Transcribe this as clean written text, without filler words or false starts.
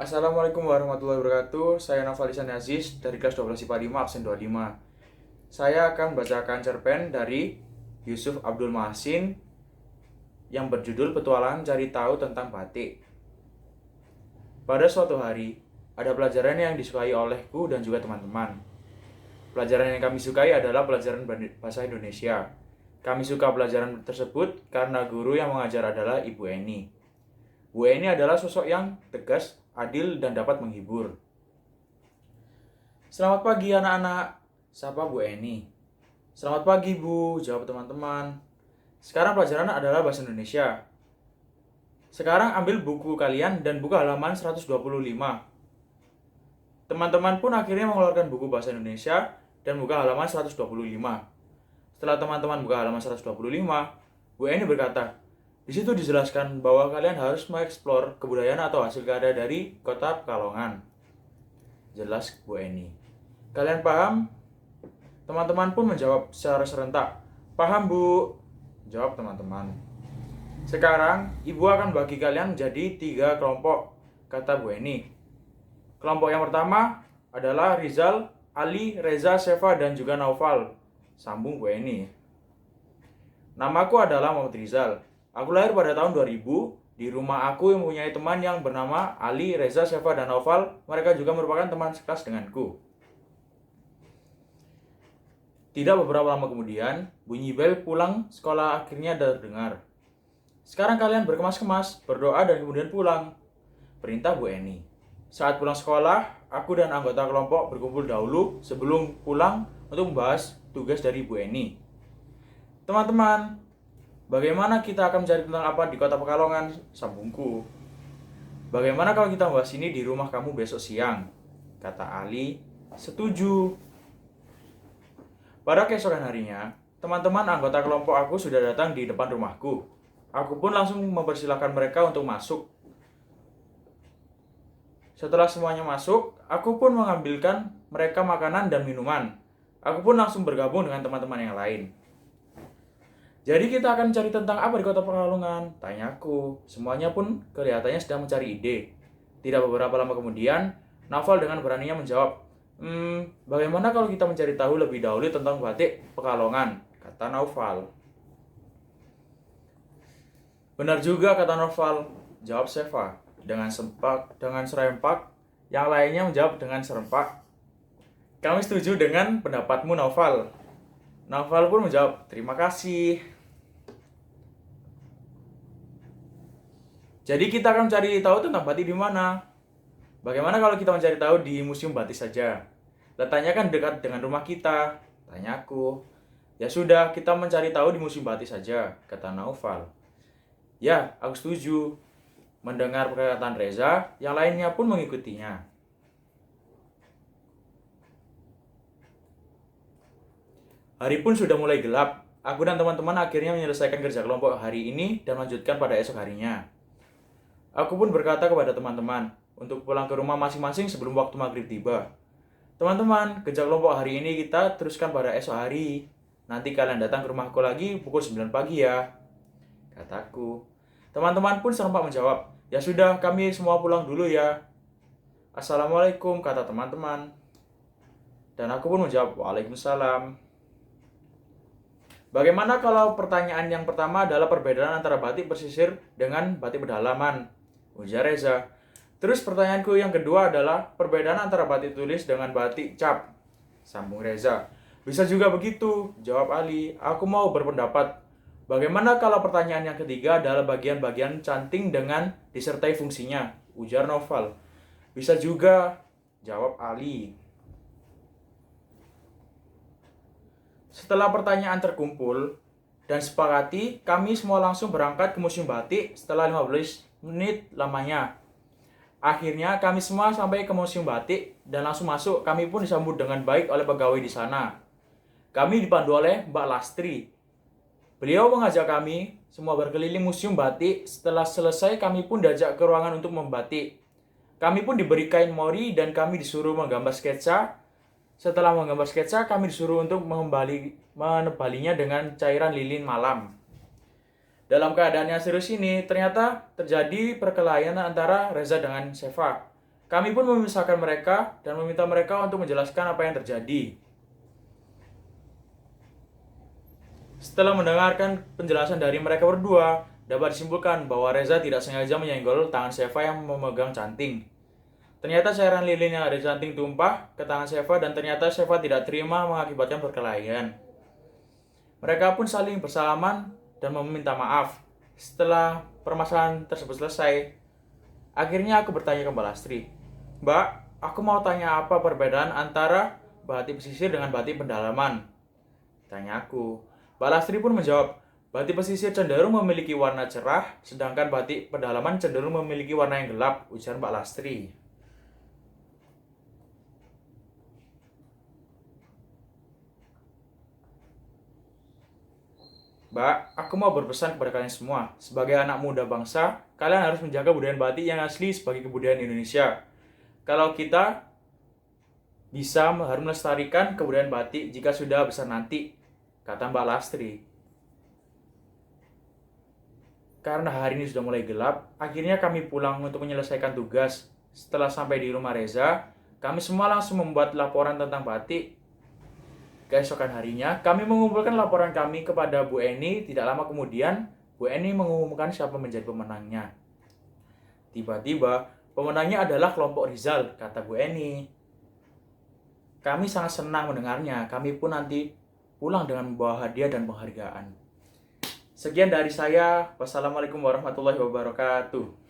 Assalamualaikum warahmatullahi wabarakatuh. Saya Noval Ihsan Aziz dari kelas 12 IPA 5 absen 25. Saya akan bacakan cerpen dari Yusuf Abdul Mahsin yang berjudul Petualangan Cari Tahu Tentang Batik. Pada suatu hari, ada pelajaran yang disukai olehku dan juga teman-teman. Pelajaran yang kami sukai adalah pelajaran bahasa Indonesia. Kami suka pelajaran tersebut karena guru yang mengajar adalah Ibu Eni. Bu Eni adalah sosok yang tegas, adil, dan dapat menghibur. Selamat pagi anak-anak, sapa Bu Eni. Selamat pagi Bu, jawab teman-teman. Sekarang pelajaran adalah bahasa Indonesia. Sekarang ambil buku kalian dan buka halaman 125. Teman-teman pun akhirnya mengeluarkan buku bahasa Indonesia dan buka halaman 125. Setelah teman-teman buka halaman 125, Bu Eni berkata, di situ dijelaskan bahwa kalian harus mengeksplor kebudayaan atau hasil karya dari kota Pekalongan. Jelas Bu Eni. Kalian paham? Teman-teman pun menjawab secara serentak. Paham Bu? Jawab teman-teman. Sekarang, Ibu akan bagi kalian menjadi 3 kelompok, kata Bu Eni. Kelompok yang pertama adalah Rizal, Ali, Reza, Seva, dan juga Naufal. Sambung Bu Eni. Namaku adalah Muhammad Rizal. Aku lahir pada tahun 2000. Di rumah aku yang mempunyai teman yang bernama Ali, Reza, Seva, dan Naufal. Mereka juga merupakan teman sekelas denganku. Tidak beberapa lama kemudian, bunyi bel pulang sekolah akhirnya terdengar. Sekarang kalian berkemas-kemas, berdoa, dan kemudian pulang. Perintah Bu Eni. Saat pulang sekolah, aku dan anggota kelompok berkumpul dahulu sebelum pulang untuk membahas tugas dari Bu Eni. Teman-teman, bagaimana kita akan mencari tentang apa di kota Pekalongan? Sambungku. Bagaimana kalau kita membahas ini di rumah kamu besok siang? Kata Ali. Setuju. Pada keesokan harinya, teman-teman anggota kelompok aku sudah datang di depan rumahku. Aku pun langsung mempersilahkan mereka untuk masuk. Setelah semuanya masuk, aku pun mengambilkan mereka makanan dan minuman. Aku pun langsung bergabung dengan teman-teman yang lain. Jadi kita akan cari tentang apa di kota Pekalongan? Tanyaku. Semuanya pun kelihatannya sedang mencari ide. Tidak beberapa lama kemudian, Naufal dengan beraninya menjawab, bagaimana kalau kita mencari tahu lebih dahulu tentang batik Pekalongan? Kata Naufal. Benar juga, kata Naufal. Jawab Seva dengan serempak. Yang lainnya menjawab dengan serempak. Kami setuju dengan pendapatmu, Naufal. Naufal pun menjawab, terima kasih. Jadi kita akan mencari tahu tentang batik di mana? Bagaimana kalau kita mencari tahu di Museum Batik saja? Letaknya kan dekat dengan rumah kita. Tanyaku. Ya sudah, kita mencari tahu di Museum Batik saja, kata Naufal. Ya, aku setuju. Mendengar perkataan Reza, yang lainnya pun mengikutinya. Hari pun sudah mulai gelap. Aku dan teman-teman akhirnya menyelesaikan kerja kelompok hari ini dan melanjutkan pada esok harinya. Aku pun berkata kepada teman-teman untuk pulang ke rumah masing-masing sebelum waktu maghrib tiba. Teman-teman, kerja kelompok hari ini kita teruskan pada esok hari. Nanti kalian datang ke rumahku lagi pukul 9 pagi ya, kataku. Teman-teman pun serempak menjawab, ya sudah, kami semua pulang dulu ya. Assalamualaikum, kata teman-teman. Dan aku pun menjawab, waalaikumsalam. Bagaimana kalau pertanyaan yang pertama adalah perbedaan antara batik pesisir dengan batik pedalaman? Ujar Reza. Terus pertanyaanku yang kedua adalah perbedaan antara batik tulis dengan batik cap. Sambung Reza. Bisa juga begitu, jawab Ali. Aku mau berpendapat. Bagaimana kalau pertanyaan yang ketiga adalah bagian-bagian canting dengan disertai fungsinya? Ujar Naufal. Bisa juga, jawab Ali. Setelah pertanyaan terkumpul dan sepakati, kami semua langsung berangkat ke Museum Batik setelah 15 menit lamanya. Akhirnya kami semua sampai ke Museum Batik dan langsung masuk. Kami pun disambut dengan baik oleh pegawai di sana. Kami dipandu oleh Mbak Lastri. Beliau mengajak kami semua berkeliling Museum Batik. Setelah selesai, kami pun diajak ke ruangan untuk membatik. Kami pun diberi kain mori dan kami disuruh menggambar sketsa. Setelah menggambar sketsa, kami disuruh untuk menebalinya dengan cairan lilin malam. Dalam keadaan yang serius ini, ternyata terjadi perkelahian antara Reza dengan Seva. Kami pun memisahkan mereka dan meminta mereka untuk menjelaskan apa yang terjadi. Setelah mendengarkan penjelasan dari mereka berdua, dapat disimpulkan bahwa Reza tidak sengaja menyenggol tangan Sheva yang memegang canting. Ternyata cairan lilin yang ada di canting tumpah ke tangan Sheva dan ternyata Sheva tidak terima mengakibatkan perkelahian. Mereka pun saling bersalaman dan meminta maaf. Setelah permasalahan tersebut selesai, akhirnya aku bertanya ke Mbak Lastri, "Mbak, aku mau tanya apa perbedaan antara batik pesisir dengan batik pendalaman?" Tanya aku. Mbak Lastri pun menjawab, batik pesisir cenderung memiliki warna cerah, sedangkan batik pendalaman cenderung memiliki warna yang gelap, ujar Mbak Lastri. Mbak, aku mau berpesan kepada kalian semua. Sebagai anak muda bangsa, kalian harus menjaga budaya batik yang asli sebagai kebudayaan Indonesia. Kalau kita bisa harus melestarikan kebudayaan batik jika sudah besar nanti, kata Mbak Lastri. Karena hari ini sudah mulai gelap, akhirnya kami pulang untuk menyelesaikan tugas. Setelah sampai di rumah Reza, kami semua langsung membuat laporan tentang batik. Keesokan harinya, kami mengumpulkan laporan kami kepada Bu Eni. Tidak lama kemudian, Bu Eni mengumumkan siapa menjadi pemenangnya. Tiba-tiba, pemenangnya adalah kelompok Rizal, kata Bu Eni. Kami sangat senang mendengarnya. Kami pun nanti pulang dengan membawa hadiah dan penghargaan. Sekian dari saya. Wassalamualaikum warahmatullahi wabarakatuh.